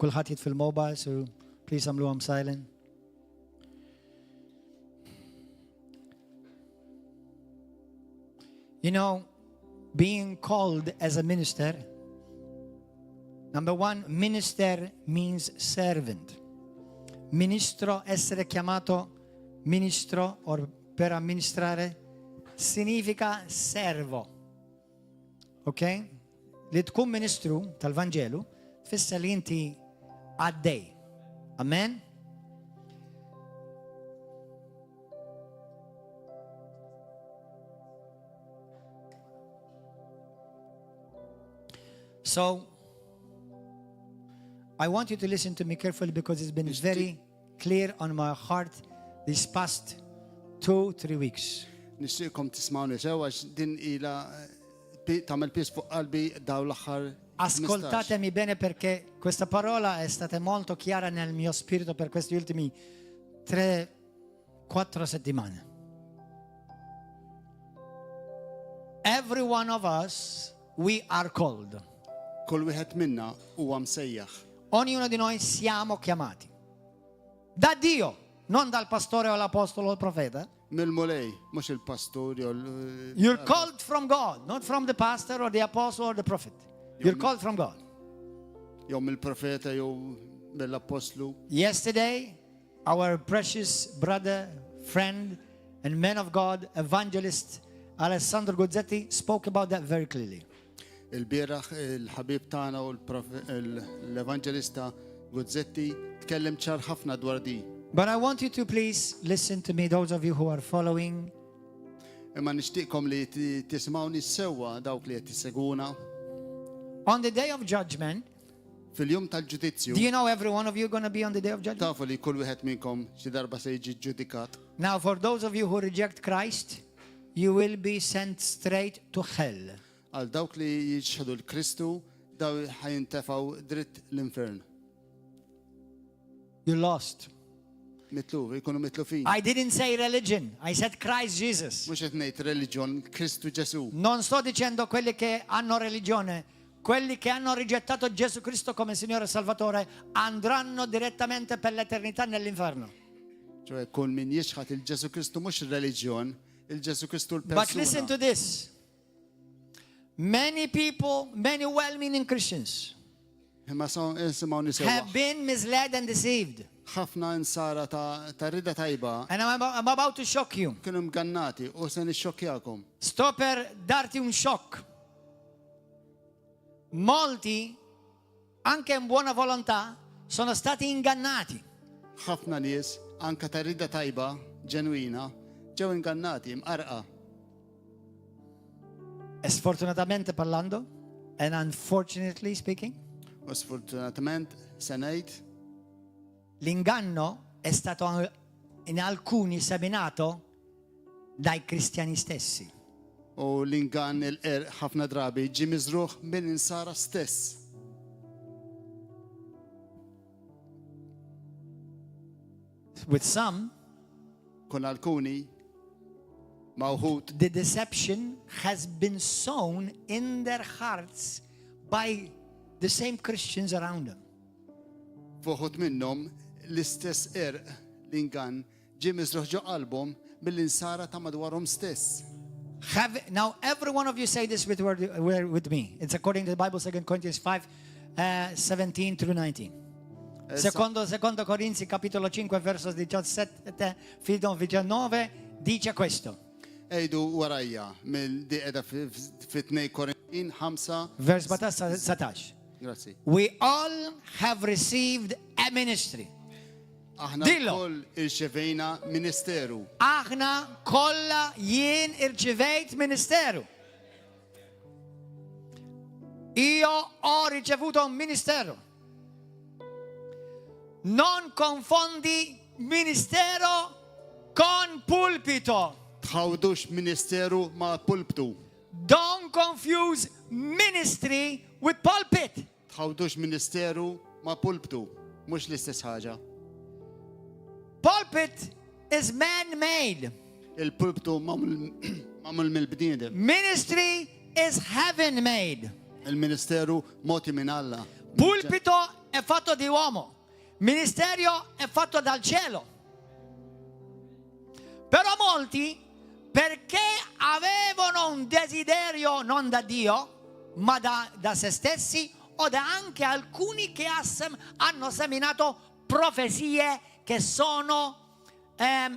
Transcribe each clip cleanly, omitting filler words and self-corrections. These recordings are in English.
kulħadd jitfil mobile, so please għamluhom silent. You know, being called as a minister, number one, minister means servant. Ministro, essere chiamato ministro, or per amministrare, significa servo. Ok? Li tkun ministru tal-Vangelu, tfisser li inti għaddej. Amen? So, I want you to listen to me carefully because it's been very clear on my heart these past 2-3 weeks. Nixtieqkom tismawni sew għax din ila tagħmel pis fuq qalbi daw l-aħħar. Ascoltatemi bene perché questa parola è stata molto chiara nel mio spirito per questi ultimi 3-4 settimane. Every one of us, we are called. Kull wieħed minna huwa msejjaħ. Ognuno di noi siamo chiamati. Da Dio, non dal pastore o l'apostolo o il profeta. Mill-mulej, mhux il-pastori u You're called from God, not from the pastor or the apostle or the prophet. You're called from God. jew mill-profeta jew mill-apostlu. Yesterday, our precious brother, friend, and man of God, evangelist Alessandro Gozzetti spoke about that very clearly. Il-bieraħ il-ħabib tagħna u l-evangelista Gozzetti tkellem ċar ħafna dwar di. But I want you to please listen to me, those of you who are following. Imma nixtieqkom li tismawni sewwa dawk li qed tisseguna. On the day of judgment, Fil-jum tal-ġudizzju. do you know every one of you going to be on the day of judgment? Tafu li kull wieħed minnkom xi darba se jiġi ġudikat. Now, for those of you who reject Christ, you will be sent straight to hell. Għal dawk li jiġħadu l-Kristu, daw ħajintefgħu dritt l-infern. You lost. Mitlu, jkunu mitlufin. I didn't say religion. I said Christ Jesus. Mhux qed ngħid reliġjon Kristu Ġesu. Non sto dicendo quelli che hanno religione. Quelli che hanno rigettato Gesù Cristo come Signore e Salvatore andranno direttamente per l'eternità nell'inferno. Ċoe kull min jixħat il-Ġesu Kristu mhux reliġjon, il-Ġesu Kristu But listen to l-persuna. this. Many people, many well-meaning Christians Imma isimgħu nisewwa. have been misled and deceived. Ħafna insara ta' rida tajba And I'm about to shock you. kienu mgannati u se nixxokkjakom. Sto per darti un shock. Molti, anche in buona volontà, sono stati ingannati. Ħafna nies anke ta' rida tajba ġenwina ġew ingannati mqarqa. E sfortunatamente parlando, and unfortunately speaking, U sfortunatament se ngħid l'inganno è stato in alcuni seminato dai cristiani stessi. u l-ingann ħafna drabi ġi miżruħ minn insara stess. With some, Kun alkuni mawħud the deception has been sown in their hearts by the same Christians around them. fuħut minnhom l-istess l-ingann ġi miżruħ ġo qalbhom mill-insara ta' madwarhom stess. Now, every one of you say this with me. It's according to the Bible, 2 Corinthians 5, 17 through 19. Secondo Corinzi, capitolo 5, verso 17 fino 19, dice questo. Ejdu warajja mill-di qiegħda fit-2 Korintin 5. Vers 17. Grazzi. We all have received a ministry. Aħna Dillo. wkoll irċevejna ministeru. Aħna kollha jien irċivejt ministeru. Io ho ricevuto un ministero. Non confondi ministero con pulpito. Tħawdux ministeru ma' pulptu. Don't confuse ministry with pulpit. Tħawdux ministeru ma' pulptu. Mhux l-istess ħaġa. Pulpit is man-made. Il-pulptu mamul mill-bniedem. Ministry is heaven-made. Il-ministeru moti minn Alla. Pulpito è è fatto di uomo, ministero è fatto dal cielo. Però molti, perché avevano un desiderio non da Dio, ma da se stessi, o da anche alcuni che hanno seminato profezie che sono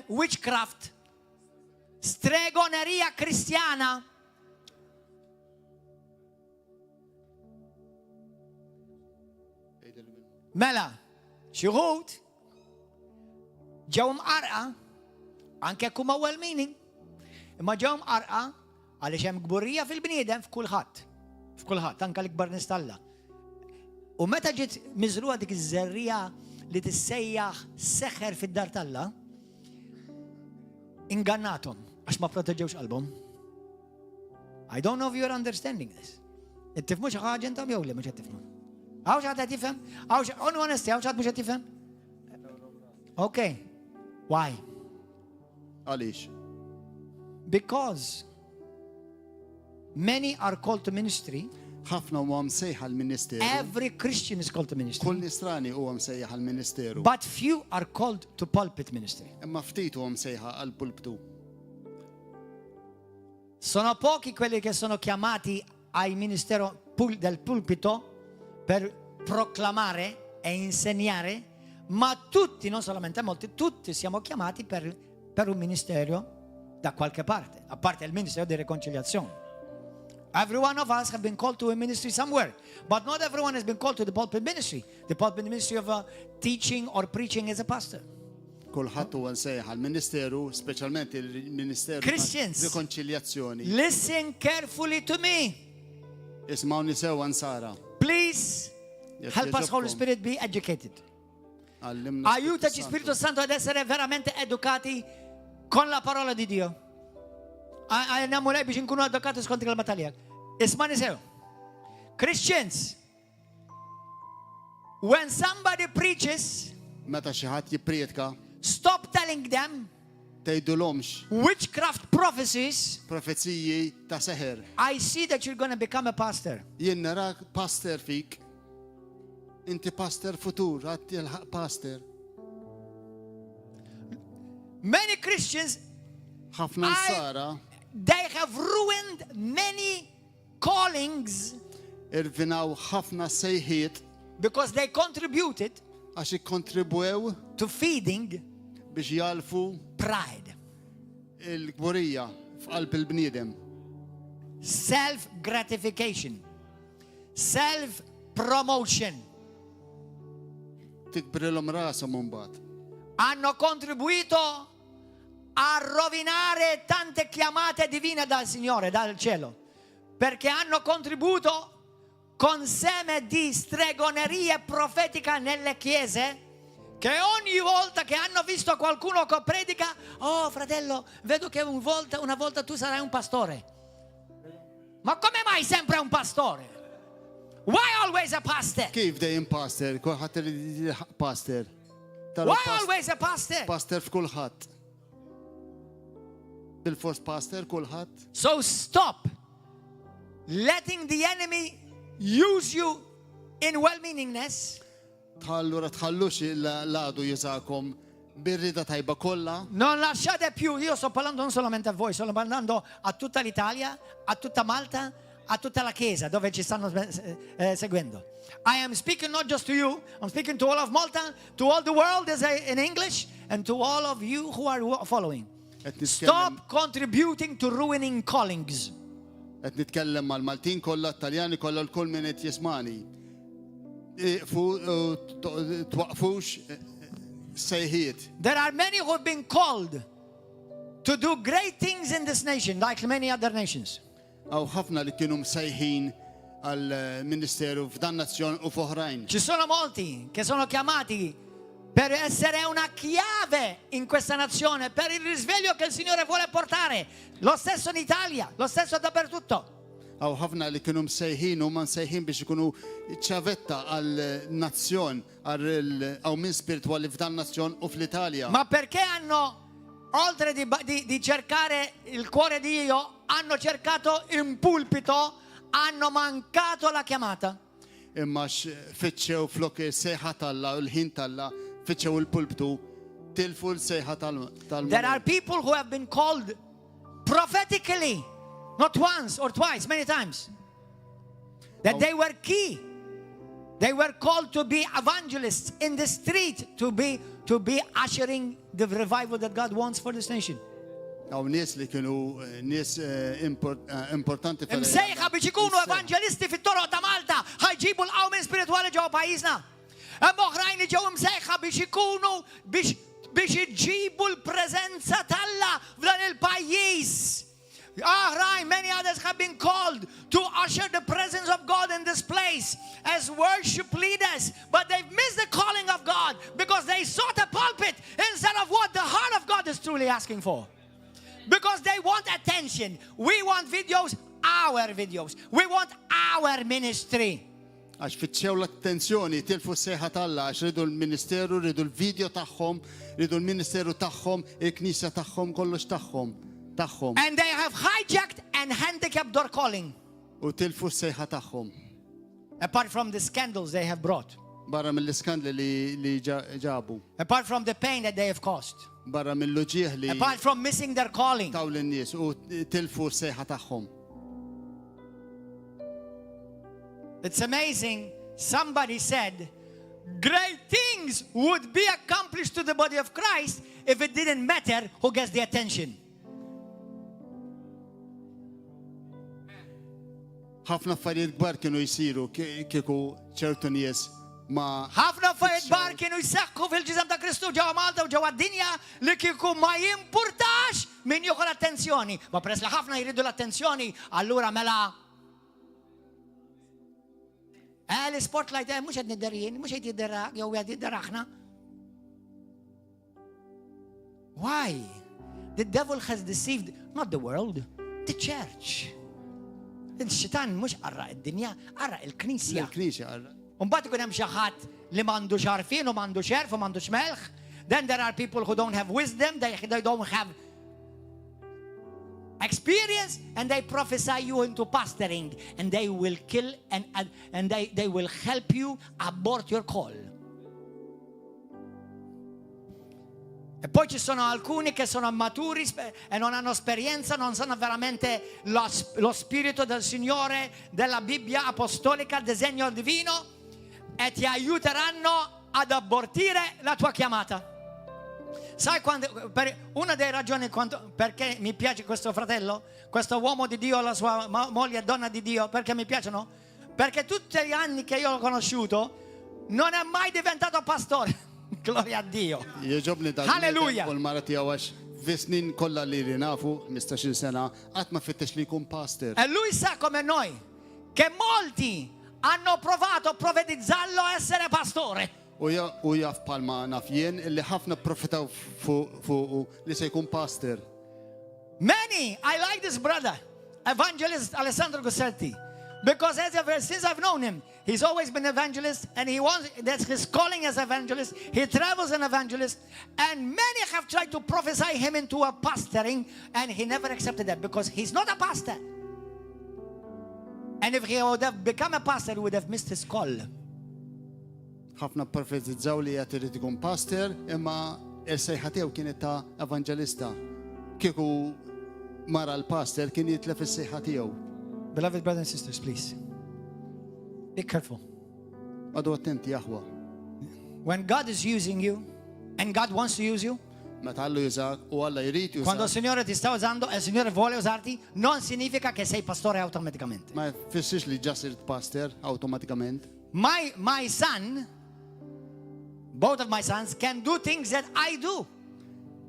witchcraft, stregoneria cristiana. Mela, xuħut, ġew mqarqa, anke kuma well meaning, imma ġew mqarqa għaliex hemm gburrija fil-bniedem f'kulħadd, anke l-ikbar nistalla. U meta ġiet miżruha dik iż-żerrija li tissejjaħ seħħer fid-dar talla, ingannathom għax ma proteġġewx qalbhom. I don't know if you are understanding this. Ittifmu xi ħaġa intom jew li mhux qed tifhmu. Għaw xaħat għat tifhem? On honesty, għaw xaħat mux għat tifhem? Okay. Why? Għalix? Because many are called to ministry. ħafna huwa msejħa l-Ministeru. Every Christian is called to ministry. Kull nisrani huwa msejħa l-Ministeru. But few are called to pulpit ministry. Imma ftit huwa msejħa għall-pulpitu. Sono pochi quelli che sono chiamati al ministero del pulpito per proclamare e insegnare, ma tutti, non solamente molti, tutti siamo chiamati per un ministero da qualche parte, a parte il ministero di riconciliazione. Every one of us have been called to a ministry somewhere, but not everyone has been called to the pulpit ministry. The pulpit ministry of teaching or preaching as a pastor. Kulħadd huwa msejħa l-Ministeru, speċjalment il-Ministeru Christians, rikonċiljazzjoni. listen carefully to me. Ismawni sewwa nsara. Please help us, Holy Spirit, be educated. Aiutaci, Spirito Santo, ad essere veramente educati con la parola di Dio. Andiamo lei biex nkunu educati skont il-kelma taljak. Ismani sew. Christians, when somebody preaches, Meta xi ħadd jippriedka, stop telling them tgħidulhomx witchcraft prophecies. profezziji ta' seħer. I see that you're going to become a pastor. Jien narak pastor fik. Inti pastor futur, għatti l-pastor. Many Christians, ħafna nsara they have ruined many callings irvinaw ħafna sejħiet because they contributed għax ikkontribwew to feeding biex jalfu pride, il-gburija f'qalb il-bniedem. self-gratification, self-promotion. Tikbrilhom rashom imbagħad. Hanno contribuito a rovinare tante chiamate divine dal Signore, dal cielo, perché hanno contribuito con seme di stregoneria profetica nelle chiese, che ogni volta che hanno visto qualcuno che predica, oh fratello, vedo che una volta tu sarai un pastore. Ma come mai sempre un pastore? Why always a pastor? Kif dejjem pastor? Kulħadd irid pastor. Why always a pastor? Pastor f'kulħadd. Bil-fors pastor kulħadd. So stop letting the enemy use you in well-meaningness. Tħallux l-għadu jużakom birrida tajba kollha. Non lasciate più, io sto parlando non solamente a voi, sto parlando a tutta l'Italia, a tutta Malta, a tutta la Chiesa dove ci stanno seguendo. I am speaking not just to you, I'm speaking to all of Malta, to all the world in English, and to all of you who are following. Stop contributing to ruining callings. Qed nitkellem mal-Maltin kollha, Taljani kollha, l-kull min qed jismani. Twaqfux sejħiet. There are many who have been called to do great things in this nation, like many other nations. Aw ħafna li kienu msejħin għal-Ministeru f'dan nazzjon u f'oħrajn. Ci sono molti che sono chiamati per essere una chiave in questa nazione, per il risveglio che il Signore vuole portare. Lo stesso in Italia, lo stesso dappertutto. Aw ħafna li kienu msejħin u ma msejħin biex ikunu ċavetta għal-nazzjon, għaw minn spirituali f'dan nazzjon u fl-Italja. Ma perché hanno, oltre di cercare il cuore di Dio, hanno cercato un pulpito, hanno mancato la chiamata. imma fitxew flok sejħa talla, l-ħin talla, fitxew il-pulptu, tilfu l-sejħa tal-Malta. There are people who have been called prophetically, not once or twice, many times. That they were key. They were called to be evangelists in the street, to be ushering the revival that God wants for this nation. Għaw nies li kienu nies importanti Msejħa biex ikunu evangelisti fit-toroq ta' Malta, ħajġibu l-qawmin spirituali ġew pajjiżna. Hemm oħrajn li ġew msejħa biex ikunu biex iġibu l-preżenza talla f'dan il-pajjiż. Oħrajn, many others have been called to usher the presence of God in this place as worship leaders, but they've missed the calling of God because they sought a pulpit instead of what the heart of God is truly asking for. Because they want attention. We want videos, our videos. We want our ministry. Għax fitxew l-attenzjoni, tilfu s-sejħa talla, għax ridu l-Ministeru, ridu l-video taħħom, ridu l-Ministeru taħħom, il-Knisja taħħom, kollox taħħom. And they have hijacked and handicapped their calling. U tilfu s-sejħa taħħom. Apart from the scandals they have brought. Barra mill-iskandli li ġabu. Apart from the pain that they have caused. Barra mill-luġieħ li apart from missing their calling. taw l-nies u tilfu s-sejħa taħħom. It's amazing. Somebody said, great things would be accomplished to the body of Christ if it didn't matter who gets the attention. ħafna affarijiet kbar kienu jsiru kieku ċertu nies ma ħafna affarijiet kbar kienu jseħħu fil-ġisem ta' Kristu ġewwa Malta u ġewwa d-dinja li kieku ma jimpurtax min jieħu l-attenzjoni. Ma peress li ħafna jridu l-attenzjoni, allura mela l-spotlight mhux qed nidderjien, mhux qed jidderrak, jew qed jidderraħna. Why? The devil has deceived not the world, the church. Il-xitan mhux qarraq id-dinja, qarraq il-Knisja. Il-Knisja qarraq. Mbagħad ikun hemm xi ħadd li m'għandux għarfien u m'għandux xerf u m'għandux melħ. Then there are people who don't have wisdom, they don't have experience, and they prophesy you into pastoring, and they will kill and they will help you abort your call. E poi ci sono alcuni che sono maturi e non hanno esperienza, non sanno veramente lo spirito del Signore, della Bibbia apostolica, il disegno divino, e ti aiuteranno ad abortire la tua chiamata. Sai quando, una delle ragioni perché mi piace questo fratello, questo uomo di Dio, la sua moglie e donna di Dio, perché mi piacciono? Perché tutti gli anni che io l'ho conosciuto non è mai diventato pastore. Gloria a Dio. Alleluia. Visnin kolla li rinafu, 15 sena, għatma fittex li kun pastor. E lui sa come noi che molti hanno provato a profetizzarlo a essere pastore. U jaf palma naf jien illi ħafna profetaw fuq li se jkun pastor. Many, I like this brother, evangelist Alessandro Gossetti, because since I've known him, he's always been evangelist, and that's his calling as evangelist. He travels an evangelist, and many have tried to prophesy him into a pastoring, and he never accepted that because he's not a pastor. And if he would have become a pastor, he would have missed his call. ħafna profetizzaw li qed irid ikun pastor, imma il-sejħa tiegħu kienet ta' evangelista. Kieku mara l-pastor kien jitlef is-sejħa tiegħu. Beloved brothers and sisters, please, be careful. Għadu attenti jaħwa. When God is using you, and God wants to use you, Meta Allu jużak u Alla jrid jużak. quando il Signore ti sta usando e il Signore vuole usarti, non significa che sei pastore automaticamente. Ma jfissirx li ġas irid pastor awtomatikament. My son, both of my sons, can do things that I do.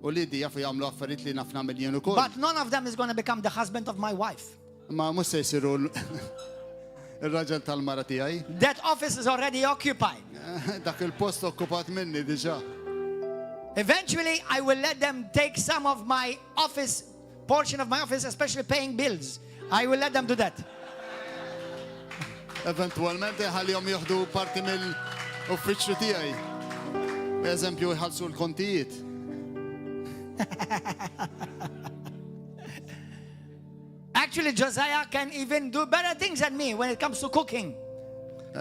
U li di jafu jagħmlu affarijiet li naf nagħmel jien ukoll. But none of them is going to become the husband of my wife. Ma mhux se jsiru ir-raġel tal-mara tiegħi. That office is already occupied. Dak il-post okkupat minni diġà. Eventually, I will let them take some of my office, portion of my office, especially paying bills. I will let them do that. Eventualment ħallihom jieħdu parti mill-uffiċċju tiegħi. Eżempju jħallsu l-kontijiet. Actually, Josiah can even do better things than me when it comes to cooking.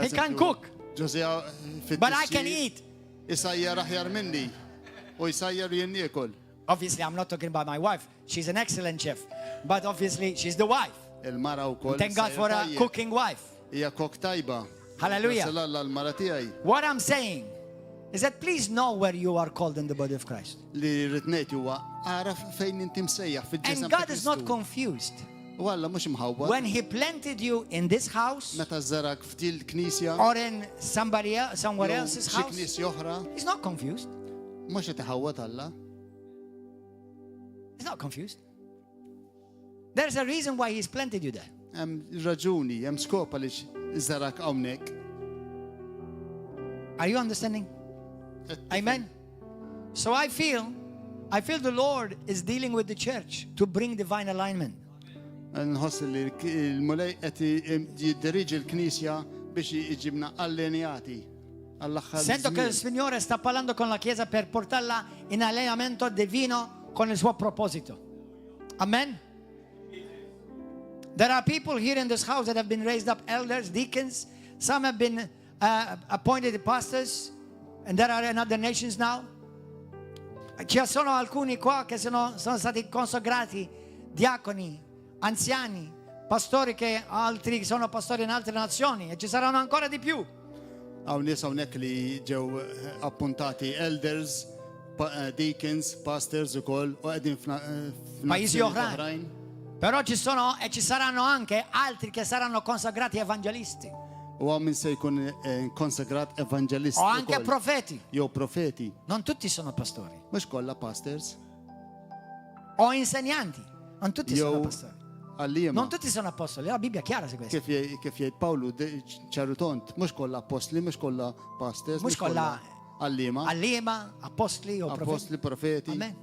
He can cook, Ġosija but I can eat. Isajjar aħjar minni. U jisajjar jien niekol. Obviously, I'm not talking about my wife. She's an excellent chef. But obviously, she's the wife. Il-mara wkoll. Thank God for a cooking wife. Hija kok tajba. Hallelujah. Sallalla l-mara tiegħi. What I'm saying is that please know where you are called in the body of Christ. Li rrid ngħid huwa ara fejn inti msejjaħ fil-ġisem. And God is not confused. U Alla mhux imħawwad. When He planted you in this house Meta żarak f'dil knisja. or in somewhere else's Xi house, knisja oħra. He's not confused. Mhux qed iħawwad Alla. He's not confused. There's a reason why He's planted you there. Hemm raġuni, hemm skop għaliex żarak hawnhekk. Are you understanding? Amen. So I feel the Lord is dealing with the church to bring divine alignment. Nħoss li l-mulej qed jiddiriġi l-Knisja biex iġibna allenjati għall-aħħar. Sento che il Signore sta parlando con la Chiesa per portarla in allenamento divino con il suo proposito. Amen. There are people here in this house that have been raised up elders, deacons. Some have been appointed pastors, and there are in other nations now. Ci sono alcuni qua che sono stati consacrati, diaconi, anziani, pastori che altri sono pastori in altre nazioni e ci saranno ancora di più. Hawn nies hawnhekk li ġew appuntati elders, deacons, pastors ukoll u qegħdin Pajjiżi oħrajn. Però ci sono e ci saranno anche altri che saranno consacrati evangelisti. U għaw min se jkun konsagrat evangelist. O anche profeti. Jew profeti. Non tutti sono pastori. Mhux kollha pastors. O insegnanti. Non tutti sono pastori. Għalliema. Non tutti sono apostoli. La Bibbia è chiara su questo. Kif jgħid Pawlu ċaru tont, mhux kollha apostli, mhux kollha pastors, Mhux kollha għalliema. Allima, apostoli o profeti. Apostli, profeti. Amen.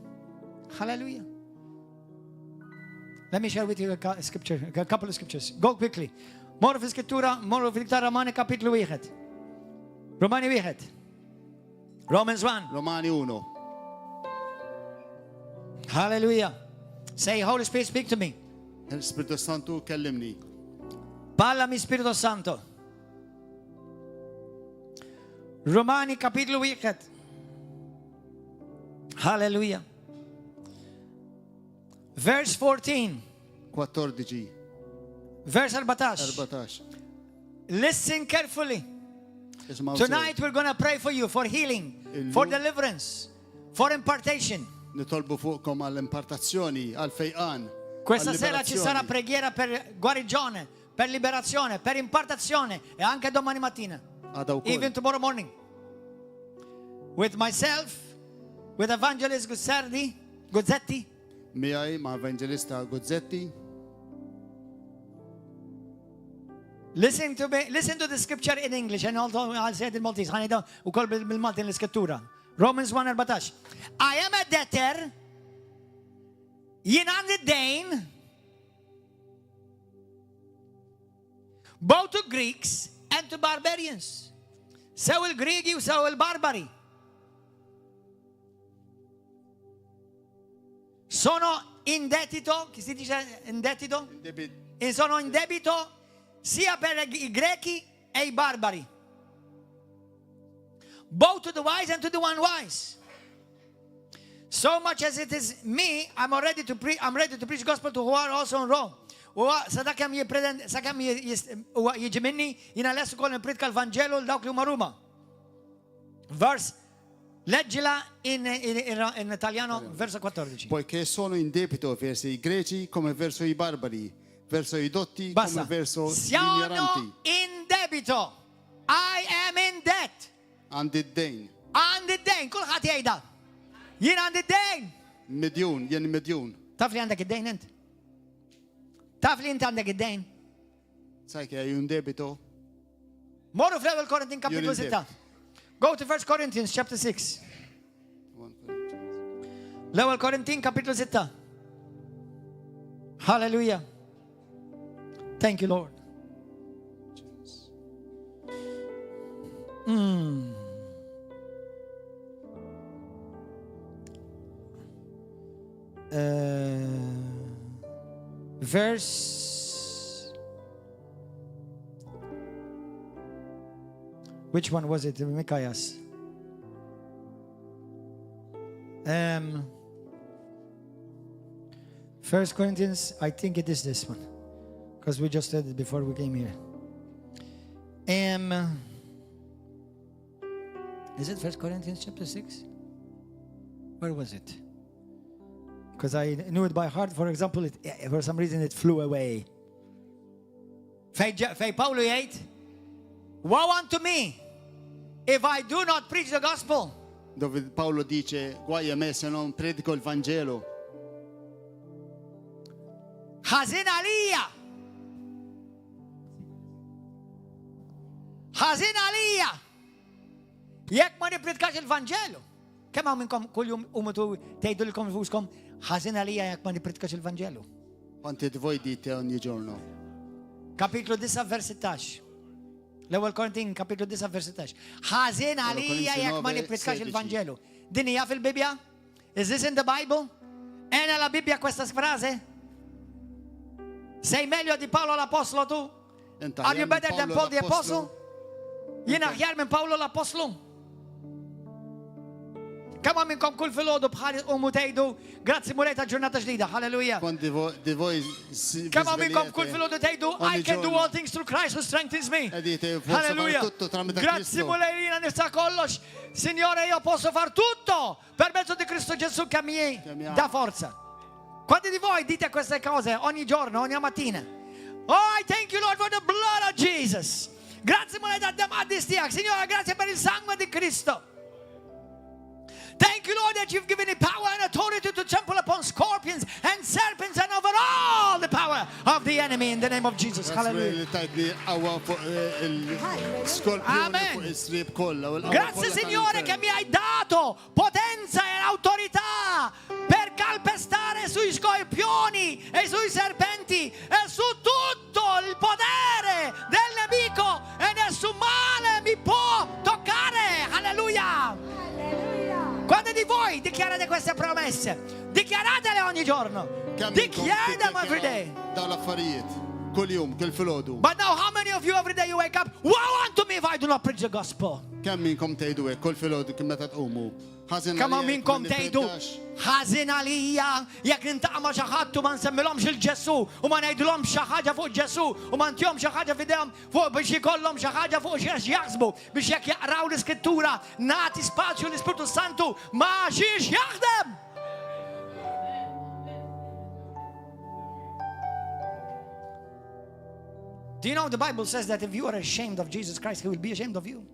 Hallelujah. Let me share with you a couple of scriptures. Go quickly. Mor fil-skrittura, mor fil-iktar Romani kapitlu 1. Romani 1. Romans 1. Romani 1. Hallelujah. Say, Holy Spirit, speak to me. Il-Spiritu Santu kellimni. Parlami Spirito Santo. Romani capitolo 1. Hallelujah. Verse 14. 14. Verse 14. 14. Listen carefully. Ismaw Tonight we're going to pray for you for healing, for deliverance, for impartation. Nitolbu fuqkom għall-impartazzjoni, għall-fejqan. Questa sera ci sarà preghiera per guarigione, per liberazione, per impartazione e anche domani mattina. Even tomorrow morning. With myself, with Evangelist Guzzetti. Miaj ma' Evangelista Guzzetti. Listen to the scripture in English and also I'll say it in Maltese. Ħanida ukoll bil-Malti l-iskrittura. Romans 1:14. I am a debtor. Jien għandi dejn both to Greeks and to barbarians. Sew il-Grigi u sew il-Barbari. Sono indebito, chi si dice indebito? E sono in debito sia per i Grechi e i Barbari. Both to the wise and to the unwise. So much as it is me, I'm ready to preach gospel to who are also in Rome. U sadakam jiġi minni, jina l-essu kol nipredka l-Vangelo l-dawk li huma Ruma. Verse, leggila in italiano, verso 14. Poiché sono in debito verso i greci come verso i barbari, verso i dotti come verso gli ignoranti. Siamo in debito. I am in debt. Għandi d-dejn. Għandi d-dejn, kulħadd jgħidha. Jien għandi d-dejn. Medjun, jien medjun. Taf li għandek id-dejn int? Taf li int għandek id-dejn? Sajk jgħajun debito. Morru fl-ewwel Korintin kapitlu 6. Go to 1 Corinthians chapter 6. L-ewwel Korintin kapitlu 6. Hallelujah. Thank you, Lord. Verse Which one was it? Micaiah's. 1 Corinthians, I think it is this one. Because we just read it before we came here. Is it 1 Corinthians chapter 6? Where was it? Because I knew it by heart. For example, for some reason it flew away. Fej Paulo jgħid, woe unto me if I do not preach the gospel. Dove Paolo dice, guai a me se non predico il Vangelo. Ħażin għalija. Ħażin għalija. Jekk ma nipredikax il-Vangelo. Kemm hawn minnkom kuljum umutu tgħidu lilkom infuskom ħażin għalija jekk ma nipredikax il-Vangelo. Quanti di voi dite ogni giorno? Kapitlu 9 vers 16. L-ewwel Korintin kapitlu 9 vers 16. Ħażin għalija jekk ma nipredikax il-Vangelo. Din hija fil-Bibbja? Is this in the Bible? È nella Bibbia questa frase? Sei meglio di Paolo l'Apostolo tu? Are you better than Paul the Apostle? Jiena aħjar minn Paolo l'Apostolu? Kemm minnkom kull filgħodu bħal tgħidu grazzi mulejta ġurnata ġdida, halleluja. Kemm minnkom kull filgħodu tgħidu I can do all things through Christ who strengthens me. Halleluja. Grazzi mulejna nista' kollox. Signore, io posso far tutto per mezzo di Cristo Gesù che mi dà forza. Quanti di voi dite queste cose ogni giorno, ogni mattina? Oh, I thank you Lord for the blood of Jesus. Grazie mulejta d-damad Signore, grazie per il sangue di Cristo. Thank you, Lord, that you've given me power and authority to trample upon scorpions and serpents and over all the power of the enemy in the name of Jesus. Hallelujah. Amen. Grazie, Signore, che mi hai dato potenza e autorità per calpestare sui scorpioni e sui serpenti e su tutto il potere del nemico e nessun male mi può toccare. Alleluia. Quando di voi dichiarate queste promesse? Dichiaratele ogni giorno. Declare them every day. But now how many of you every day you wake up, woe unto me if I do not preach the gospel? Kemm minnkom tgħidu ħażin għalija jekk nintaqma xi ħadd u ma nsemmilhomx il-Ġesu u ma ngħidulhomx xi ħaġa fuq Ġesu u ma ntihom xi ħaġa f'idejhom fuq biex ikollhom xi ħaġa fuq xiex jaħsbu biex jekk jaqraw l-Iskrittura nagħti spazju l-Ispiritu Santu ma xiex jaħdem. Do you know the Bible says that if you are ashamed of Jesus Christ, He will be ashamed of you?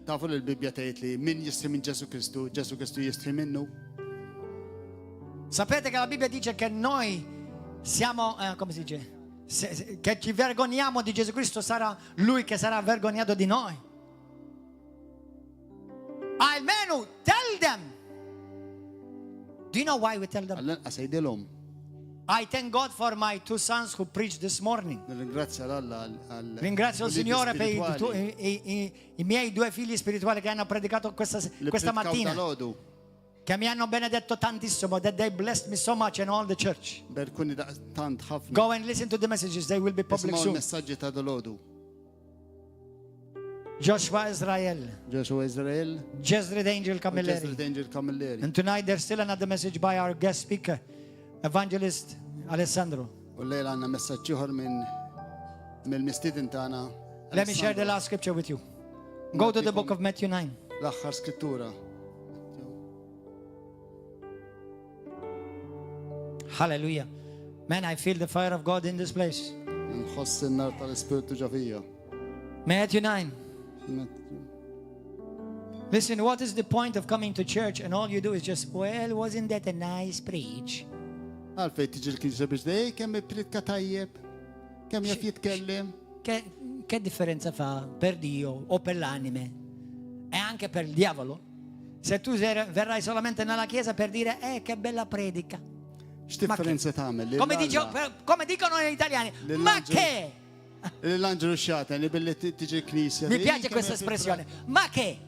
Tafu l-Bibbja tgħid li min jistri minn Ġesu Kristu jistri minnu. Sapete che la Bibbia dice che noi siamo, come si dice? Che ci vergogniamo di Gesù Cristo, sarà Lui che sarà vergognato di noi. Almeno tell them. Do you know why we tell them? I thank God for my two sons who preached this morning. Ringrazio il Signore per i miei due figli spirituali che hanno predicato questa mattina. Che mi hanno benedetto tantissimo. That they blessed me so much and all the church. Go and listen to the messages. They will be public soon. Joshua Israel. Jezred Angel Camilleri. And tonight there's still another message by our guest speaker, Evangelist Alessandro. Let me share the last scripture with you. Go to the book of Matthew 9. Hallelujah. Man, I feel the fire of God in this place. Matthew 9. Listen, what is the point of coming to church and all you do is just, well, wasn't that a nice preach? Che differenza fa per Dio o per l'anime e anche per il diavolo se tu verrai solamente nella chiesa per dire che bella predica? Come dicono gli italiani, ma che? Mi piace questa espressione, ma che?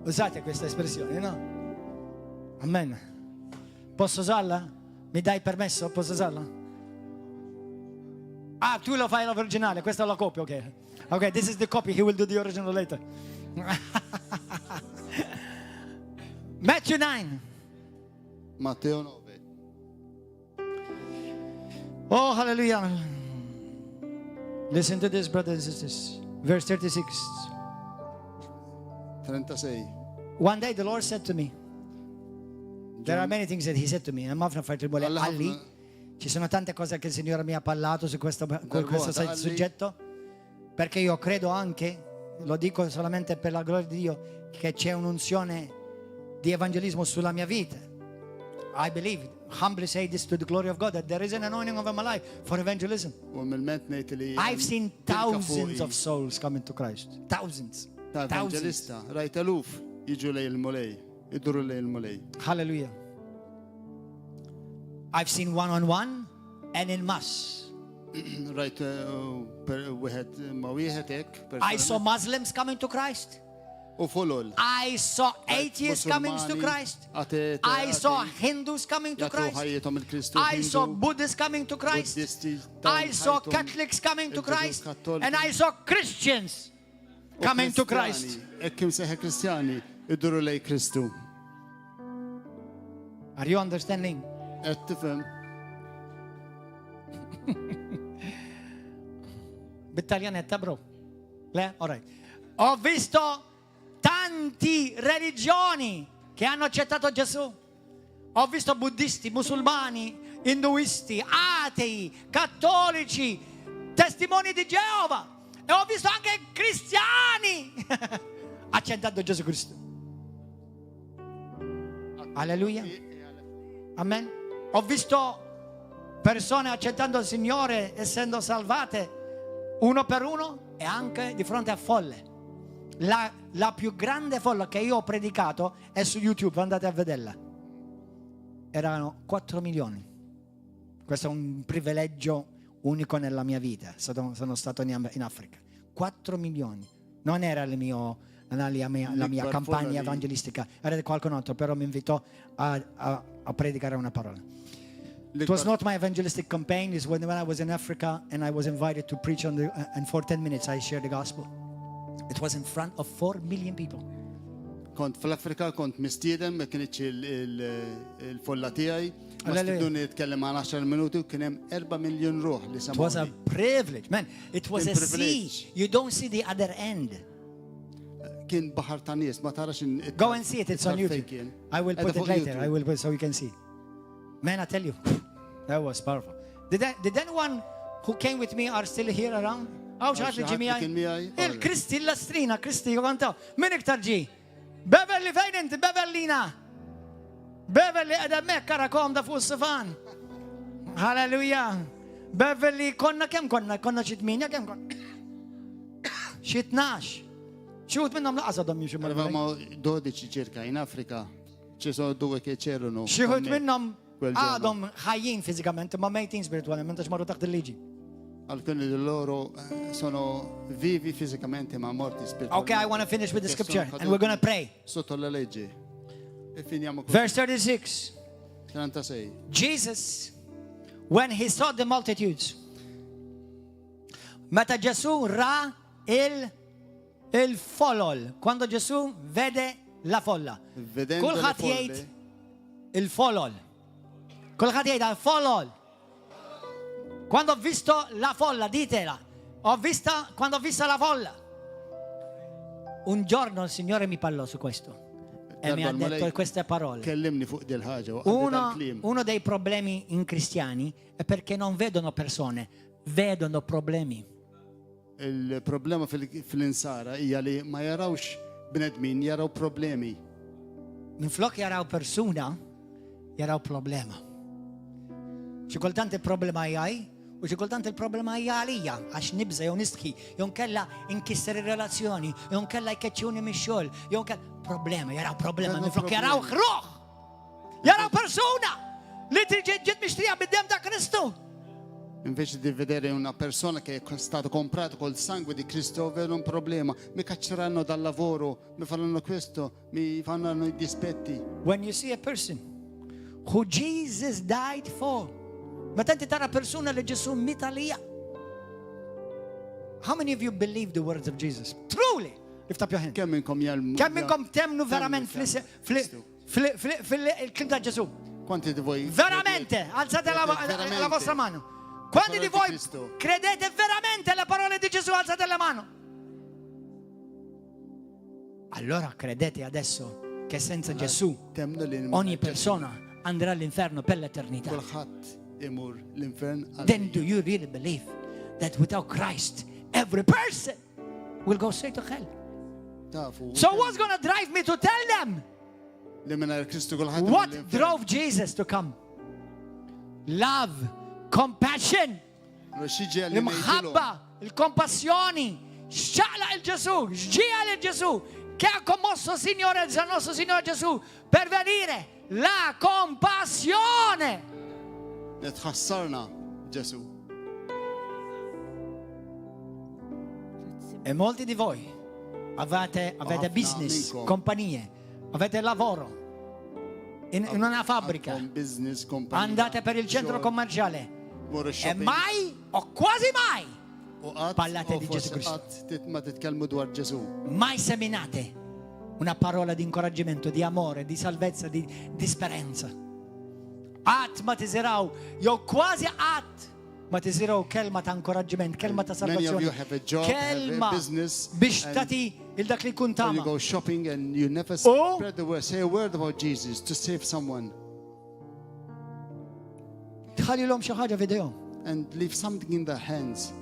Usate questa espressione, no? Amen. Posso usarla? Mi dai permesso? Posso usarla? Ah, tu lo fai l'originale, questa è la copia, ok. Ok, this is the copy, he will do the original later. Matthew 9. Matteo 9. Oh, hallelujah. Listen to this, brothers and sisters. Verse 36. 36. One day the Lord said to me, there are many things that he said to me. Ci sono tante cose che il Signore mi ha parlato su questo soggetto, perché io credo anche, lo dico solamente per la gloria di Dio, che c'è un'unzione di evangelismo sulla mia vita. I believe, humbly say this to the glory of God, that there is an anointing over my life for evangelism. I've seen thousands of souls coming to Christ. Thousands. Evangelista, rajt eluf jiġu lej il-mulej, iduru lej il-mulej. Hallelujah. I've seen one-on-one and in mass. Rajt wieħed ma wieħed hekk. I saw Muslims coming to Christ. U fulol. I saw atheists coming to Christ. I saw Hindus coming to Christ. I saw Buddhists coming to Christ. I saw Catholics coming to Christ. And I saw Christians coming to Christ. Ekkim seħe Kristjani iduru lej Kristu. Are you understanding? Tifhem. Bit-Taljanetta, bro. Le? All right. Ho visto tanti religioni che hanno accettato Gesù. Ho visto buddisti, musulmani, induisti, atei, cattolici, testimoni di Geova. E ho visto anche cristiani accettando Gesù Cristo. Alleluia. Amen. Ho visto persone accettando il Signore, essendo salvate uno per uno e anche di fronte a folle. La più grande folla che io ho predicato è su YouTube, andate a vederla. Erano 4 milioni. Questo è un privilegio unico nella mia vita. Sono stato in Africa. 4 milioni. Non era la mia campagna evangelistica, era di qualcun altro, però mi invitò a predicare una parola. It was not my evangelistic campaign. It's when I was in Africa and I was invited to preach and for 10 minutes I shared the gospel. It was in front of 4 million people. Kont fl-Afrika, kont mistieden, ma kienx il-folla tiegħi. Ma stiduni nitkellem għal 10 minuti u kien hemm 4 miljun ruħ li It was a privilege, man. It was a sea. You don't see the other end. Kien baħar ta' nies, ma tarax Go and see it. It's on YouTube. I will put it later. I will put so you can see. Man, I tell you, that was powerful. Did anyone who came with me are still here around? Oh, xaħat li ġimijaj? Il-Kristi l-lastrina, Kristi, għantaw. Min iktar ġi? Beverly fejn inti, Bevellina. Beverly għedha mekka rakom da fuq s-sifan. Halleluja. Beverly, konna kem konna? Konna ċitminja, kem konna? Xitnax. Xut minnom laqasadom jimxu marra. Eravamo 12 circa in Afrika. Ci sono 2 che c'erano. Xieħut minnom għadhom ħajjin fizikament, ma mejtin spiritualment, għax marru taħt il-liġi. Alcuni di loro sono vivi fisicamente ma morti spiritualmente. Okay, I want to finish with the scripture and we're going to pray. Sotto la legge. E finiamo con Verse 36. 36. Jesus, when he saw the multitudes, meta Gesù ra il folol, quando Gesù vede la folla, kulħadd jgħid il-folol. Kulħadd jgħid il-folol. Quando ho visto la folla, ditela, quando ho visto la folla. Un giorno il Signore mi parlò su questo e mi ha detto queste parole. Uno dei problemi in cristiani è perché non vedono persone, vedono problemi. Il problema fil-insara hija li ma jarawx bnedmin, jaraw problemi. Minflok jaraw persuna, jaraw problema. Xi kultant il-problema jgħaj, u xi kultant il-problema hija għalija għax nibża jew nistħi, jew nkella inkisser ir-relazzjoni, jew nkella jkeċċuni mix-xogħol, jew nkella problema, jaraw problema, minflok jaraw ħruħ. Jaraw persuna li ġiet mixtrija bid-dem ta' Kristu. Invece di vedere una persona che è stato comprato col sangue di Cristo, avere un problema, mi cacceranno dal lavoro, mi faranno questo, mi faranno i dispetti. When you see a person who Jesus died for, meta inti tara persuna li Ġesu miet għalija. How many of you believe the words of Jesus? Truly, lift up your hand. Kemm minnkom Kemm minnkom temnu verament fil-klim ta' Ġesu? Quanti di voi Veramente, alzate la vostra mano. Quanti di voi credete veramente alle parole di Gesù? Alzate la mano. Allora credete adesso che senza Gesù ogni persona andrà all'inferno per l'eternità. Then do you really believe that without Christ every person will go straight to hell? So what's going to drive me to tell them? What drove Jesus to come? Love, compassion, l'imħabba, il-kompassjoni, xċaqla il-Ġesu, xġija il-Ġesu, che ha commosso Signore, il nostro Signore Gesù, per venire la compassione. Tħassarna Ġesu. E molti di voi avete business, compagnie, avete lavoro in una fabbrica, andate per il centro commerciale e mai o quasi mai parlate di Gesù Cristo. Mai seminate una parola di incoraggiamento, di amore, di salvezza, di speranza. Qatt ma tiżiraw, jew kważi qatt ma tiżiraw kelma ta' inkoraġġiment, kelma ta' salvazzjoni, kelma biex tagħti il dak li jkun You tama. go shopping and you never spread the word. Say a word about Jesus to save someone Tħallilhom xi ħaġa f'idejhom. and leave something in their hands.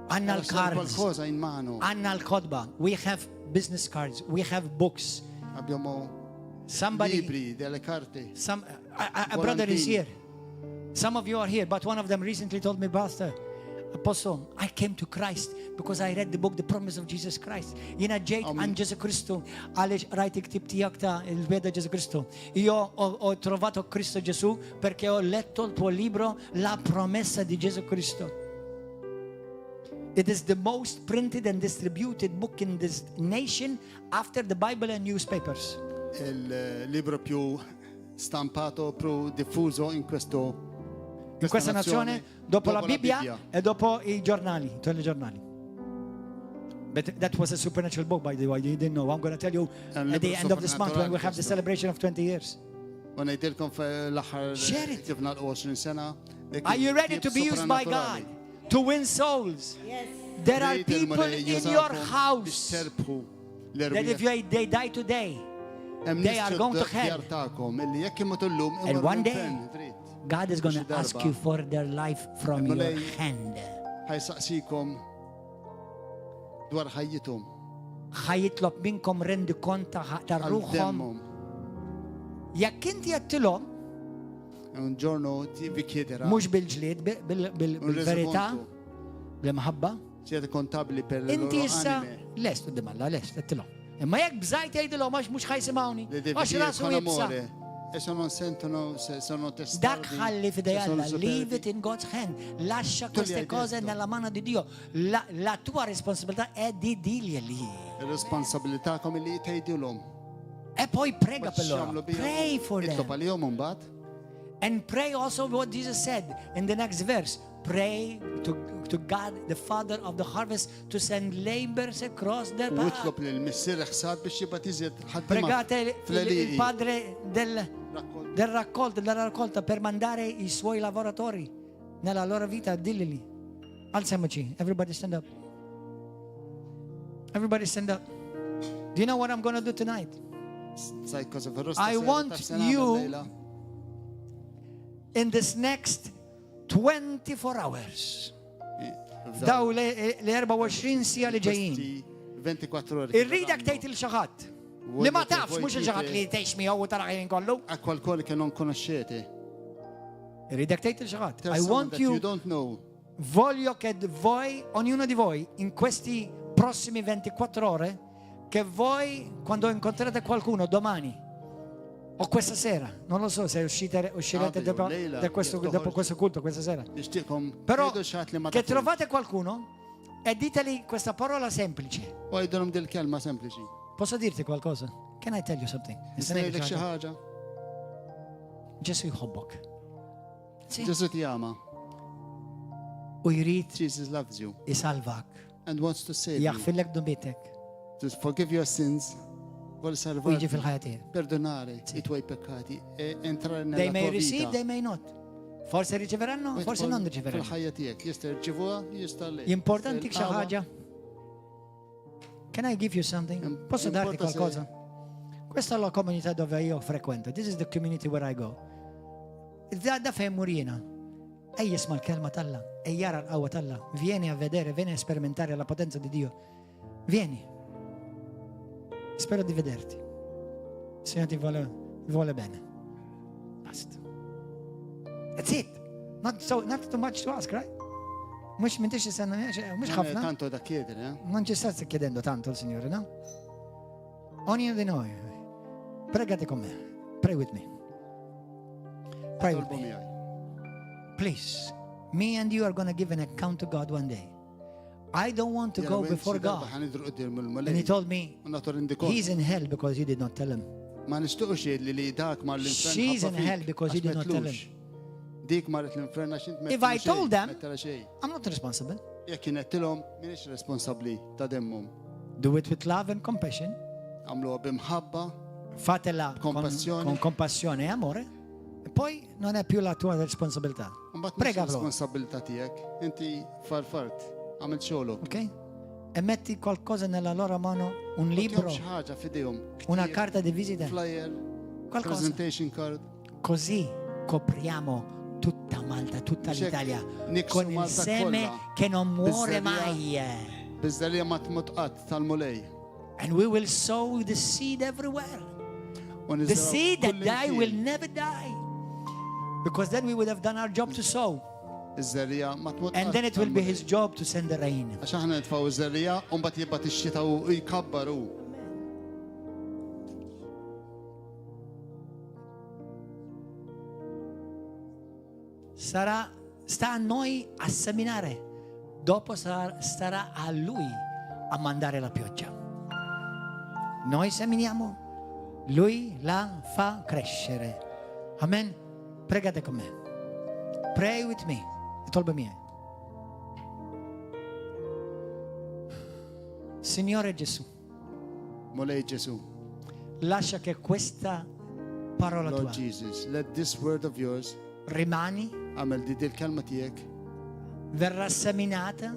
Għandna l-cards, Qualcosa in mano. għandna l-kodba. We have business cards, we have books. Abbiamo Somebody, libri, delle carte. a brother is here. Some of you are here, but one of them recently told me, Pastor, Apostle, I came to Christ because I read the book, The Promise of Jesus Christ. Jina ġejt għan Ġesu Kristu, għalix rajt iktib tijak ta' il-beda Ġesu Kristu. Io ho trovato Cristo Gesù perché ho letto il tuo libro, La Promessa di Gesù Cristo. It is the most printed and distributed book in this nation after the Bible and newspapers. Il libro più stampato, più diffuso in questa nazione, dopo la Bibbia e dopo i giornali, i telegiornali. But that was a supernatural book, by the way. You didn't know. I'm going to tell you at the end of this month when we have the celebration of 20 years. Share it. Are you ready to be used by God to win souls? Yes. There are people in your house that if they die today, they are going to hell. And one day, God is going to ask you for their life from your hand. ħajitlob minkom rendi konta tarruħom. Jekk inti għattilhom, Un giorno vi chiederà mhux bil-ġlied, bil-verità, bil-maħabba, siete contabili per le inti loro issa anime. lest qudiem Alla, lest għattilhom. Imma jekk bżajt jgħidilhom għax mhux ħajsimgħuni, Le devi għax dire rasu con jibsa. amore. E se non sentono, se sono Dak testardi, ħalli se f'idej sono Alla, leave superbi, it in God's hand. Lascia Tu queste gli hai cose detto. nella mano di Dio. La tua responsabilità è di dirglieli. responsabilità come li tgħidilhom. E poi prega per Baxxamlu loro. bihom. Pray for Itlob them. għalihom imbagħad. And pray also what Jesus said in the next verse. Pray to God, the Father of the harvest, to send laborers across their U path. itlob lill missier ħsad biex jibgħat iżjed ħaddiema Pregate il fl-għaliqi. Padre della raccolta per mandare i suoi lavoratori nella loro vita. Dillili. Alziamoci. Everybody stand up. Everybody stand up. Do you know what I'm going to do tonight? Sai cosa farò I stasera? want Taf se nagħmel you lejla? in this next 24 hours. F'dawn Daw l-24 sija li ġejjin. questi 24 ore. Irridak tgħid il-xaħat. Li ma tafx mhux il-xaħat li tgħix miegħu u tara ħin kollu. A qualcuno che non conoscete. Irridak tgħid il-xaħat. Tell I someone want that you you, don't know. voglio che voi, ognuno di voi, in questi prossimi 24 ore, che voi, quando incontrate qualcuno domani, O questa sera, non lo so se uscirete dopo questo culto questa sera. Però che trovate qualcuno e diteli questa parola semplice. Posso dirti qualcosa? Can I tell you something? Gesù jħobbok. Gesù ti ama. U jrid Jesus loves you isalvak. and wants to save you. Jaħfirlek dubitek. To forgive your sins. U jiġi fil-ħajja tiegħek. Perdonare i tuoi peccati e entrare nella They tua may receive, vita. they may not. Forse riceveranno, forse non riceveranno. Fil-ħajja tiegħek jista' jirċivuha, jista' lejk. Importanti xi ħaġa. Can I give you something? Posso darti qualcosa? Questa è la comunità dove io frequento. This is the community where I go. Da fejn murjina. Ej jisma' l-kelma talla, ej jara l-qawwa talla. Vieni a vedere, vieni a sperimentare la potenza di Dio. Vieni. Spero di vederti. Il Signore ti vuole bene. Basta. That's it. Not too much to ask, right? Mux mintix jistanna, mux ħafna. Tanto da chiedere, Non ci sta chiedendo tanto il Signore, no? Ognuno di noi. Pregate con me. Pray with me. Pray with me. Please. Me and you are going to give an account to God one day. I don't want to go before God. And he told me, he's in hell because you did not tell him. She's in hell because you did not tell him. If I told them, I'm not responsible. Do it with love and compassion. Fatela con compassione e amore. E poi non è più la tua responsabilità. Prega loro. Ok? E metti qualcosa nella loro mano, un libro, una carta di visita, qualcosa. Così copriamo tutta Malta, tutta l'Italia, con il seme che non muore mai. And we will sow the seed everywhere. The seed that die will never die. Because then we would have done our job to sow. And then it will be his job to send the rain. Sta a noi a seminare. Dopo starà a lui a mandare la pioggia. Noi seminiamo, lui la fa crescere. Amen. Pregate con me. Pray with me. Tolba mia. Signore Gesù. Molei Gesù. Lascia che questa parola Lord tua Jesus, let this word of yours rimani, għamel di dil-kelma tiegħek verrà seminata,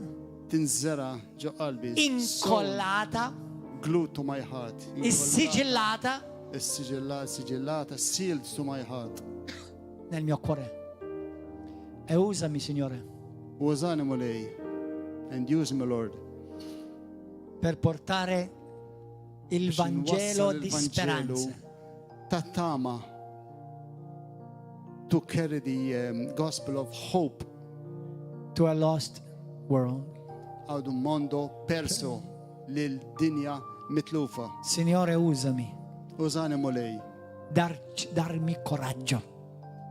tinżera ġo qalbi, incollata, glued to my heart, sigillata sigillata, sealed to my heart. nel mio cuore. E usami, Signore, Użani Molej, and use me, Lord, per portare il biex Vangelo nwassal di il-Vanġelu speranza ta' tama, to carry the gospel of hope to a lost world. għad un mondo perso lil dinja mitlufa. Signore, usami, Użani Molej, darmi coraggio,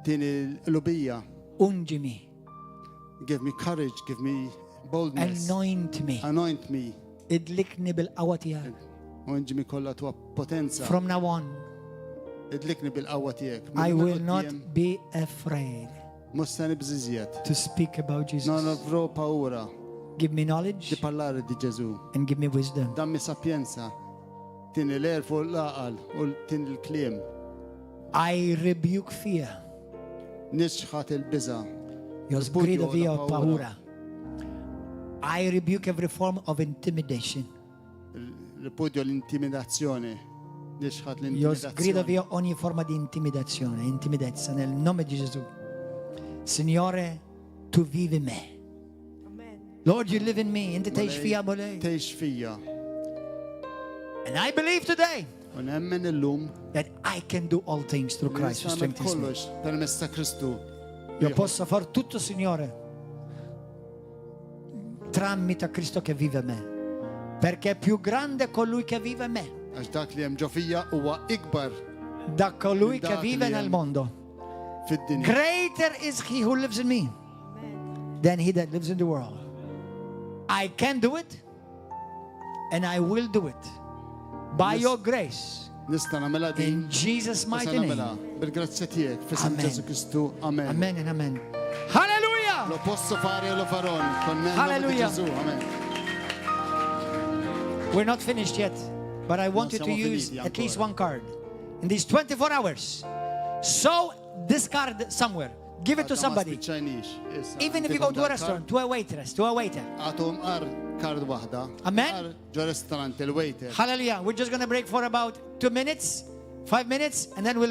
tini l-lubija, ungimi, give me courage, give me boldness, anoint me, anoint me, idlikni bil-qawwa tiegħek. unġimi kolla tua potenza, From now on, idlikni bil-qawwa tiegħek. I will not be afraid Mustani bżiżjed. to speak about Jesus. Non avrò paura Give me di knowledge parlare di Gesù. and give me wisdom. Dammi sapienza, tini l-erfu l-aqal u tini l-klim. I rebuke fear. Nisħat il-biza. Io sgrido via paura. I rebuke every form of intimidation. Ripudio l-intimidazzjoni. Nisħat Io sgrido l-intimidazzjoni. via ogni forma di intimidazione, intimidezza nel nome di Gesù. Signore, tu vivi in me. Lord, you live in me. Inti tgħix fija bolej. Tgħix fija. And I believe today U nemmen illum that I can do all things through Christ who nistgħu strengthens me. kollox permezz ta' Kristu. Io posso far tutto, Signore, tramite Cristo che vive in me. Perché è più grande colui che vive in me. Għax dak li hemm ġo fija huwa ikbar da colui che vive nel mondo. fid-dinja. Greater is he who lives in me than he that lives in the world. I can do it, and I will do it by your grace. Nista' nagħmilha din. In Jesus' mighty name. Bil-grazzja tiegħek f'isem Amen. Ġesu Kristu. Amen. Amen and amen. Hallelujah! Lo posso fare e lo farò. Con me, nome di Hallelujah. Gesù. Amen. We're not finished yet, but I want you to siamo use finiti at least ancora. one card in these 24 hours. So this card somewhere. Give it to Għadna ma somebody. spiċċajniex. Issa, Even if you go to a tikom restaurant, to a waitress, to a waiter. Għatom ar kard waħda. Amen. Ar ġo restaurant il-waiter. Hallelujah. We're just going to break for about 2 minutes, 5 minutes, and then we'll